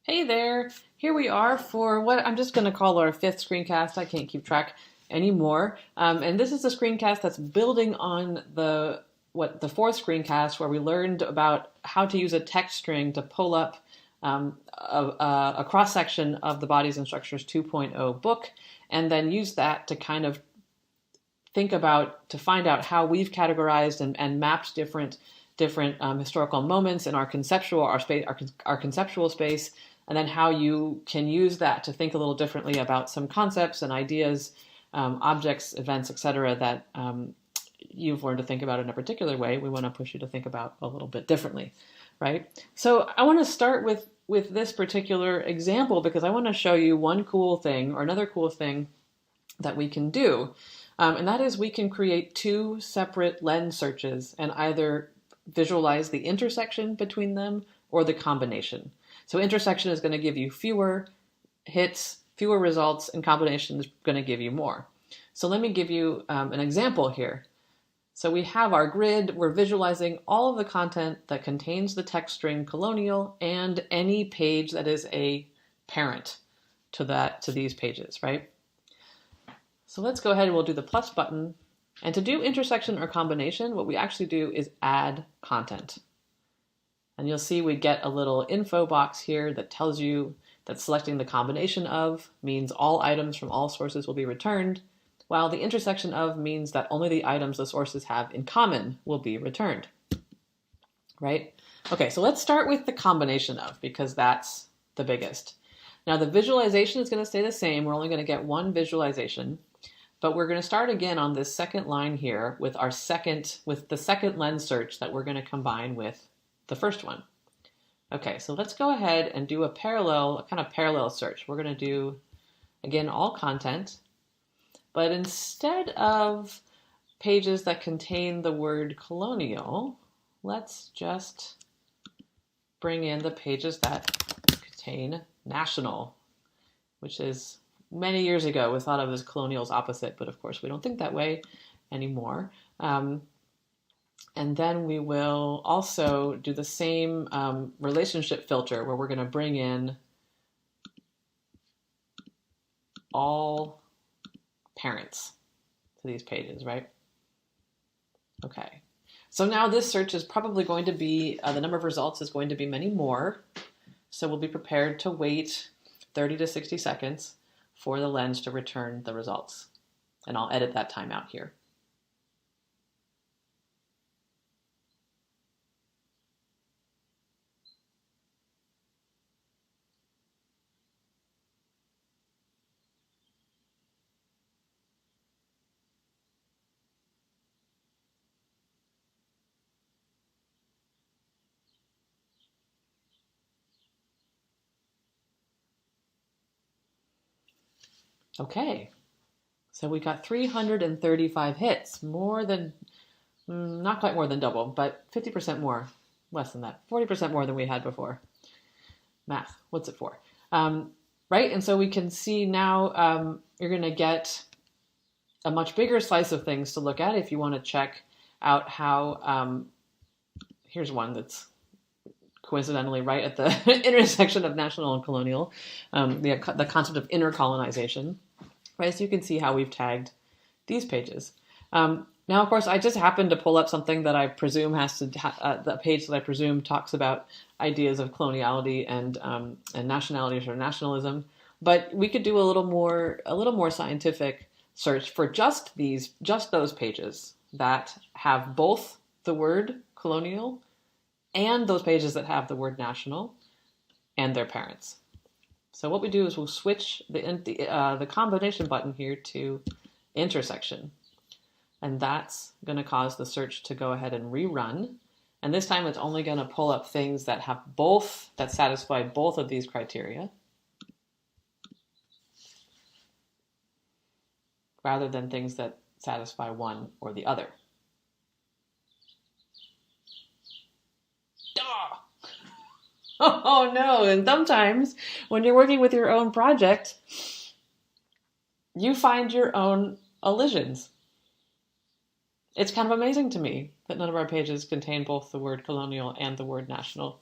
Hey there, here we are for what I'm just going to call our fifth screencast. I can't keep track anymore. And this is a screencast that's building on the fourth screencast where we learned about how to use a text string to pull up a cross-section of the Bodies and Structures 2.0 book, and then use that to kind of to find out how we've categorized and mapped different historical moments in our conceptual space, and then how you can use that to think a little differently about some concepts and ideas, objects, events, etc. that you've learned to think about in a particular way. We want to push you to think about a little bit differently, right? So I want to start with this particular example because I want to show you one cool thing or another cool thing that we can do. And that is we can create two separate lens searches and either visualize the intersection between them or the combination. So intersection is going to give you fewer hits, fewer results, and combination is going to give you more. So let me give you an example here. So we have our grid. We're visualizing all of the content that contains the text string colonial and any page that is a parent to these pages, right? So let's go ahead and we'll do the plus button. And to do intersection or combination, what we actually do is add content. And you'll see we get a little info box here that tells you that selecting the combination of means all items from all sources will be returned, while the intersection of means that only the items the sources have in common will be returned, right? Okay, so let's start with the combination of, because that's the biggest. Now the visualization is going to stay the same. We're only going to get one visualization. But we're going to start again on this second line here with the second lens search that we're going to combine with the first one. Okay, so let's go ahead and do a kind of parallel search. We're going to do, again, all content, but instead of pages that contain the word colonial, let's just bring in the pages that contain national, which is many years ago, we thought of as colonial's opposite, but of course we don't think that way anymore. And then we will also do the same relationship filter where we're going to bring in all parents to these pages, right? Okay. So now this search is probably going to be, the number of results is going to be many more. So we'll be prepared to wait 30 to 60 seconds for the lens to return the results. And I'll edit that time out here. Okay, so we got 335 hits, more than, not quite more than double, but 50% more, less than that, 40% more than we had before. Math, what's it for? Right, and so we can see now you're going to get a much bigger slice of things to look at if you want to check out how, here's one that's coincidentally right at the intersection of national and colonial, the concept of intercolonization. Right, so you can see how we've tagged these pages. Now, of course, I just happened to pull up something that I presume the page that I presume talks about ideas of coloniality and nationality or nationalism. But we could do a little more scientific search for just those pages that have both the word colonial and those pages that have the word national and their parents. So what we do is we'll switch the combination button here to intersection. And that's going to cause the search to go ahead and rerun. And this time it's only going to pull up things that satisfy both of these criteria, rather than things that satisfy one or the other. Oh no, and sometimes when you're working with your own project, you find your own elisions. It's kind of amazing to me that none of our pages contain both the word colonial and the word national.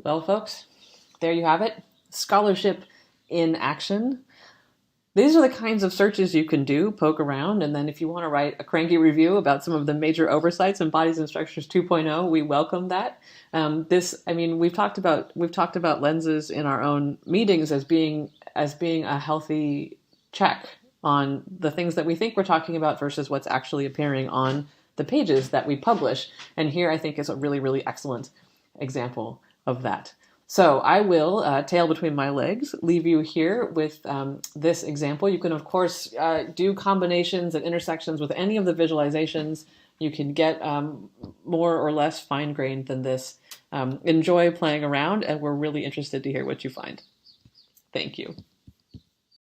Well, folks, there you have it. Scholarship in action. These are the kinds of searches you can do, poke around, and then if you want to write a cranky review about some of the major oversights in Bodies and Structures 2.0, we welcome that. We've talked about lenses in our own meetings as being a healthy check on the things that we think we're talking about versus what's actually appearing on the pages that we publish. And here I think is a really, really excellent example of that. So I will, tail between my legs, leave you here with this example. You can, of course, do combinations and intersections with any of the visualizations. You can get more or less fine-grained than this. Enjoy playing around, and we're really interested to hear what you find. Thank you.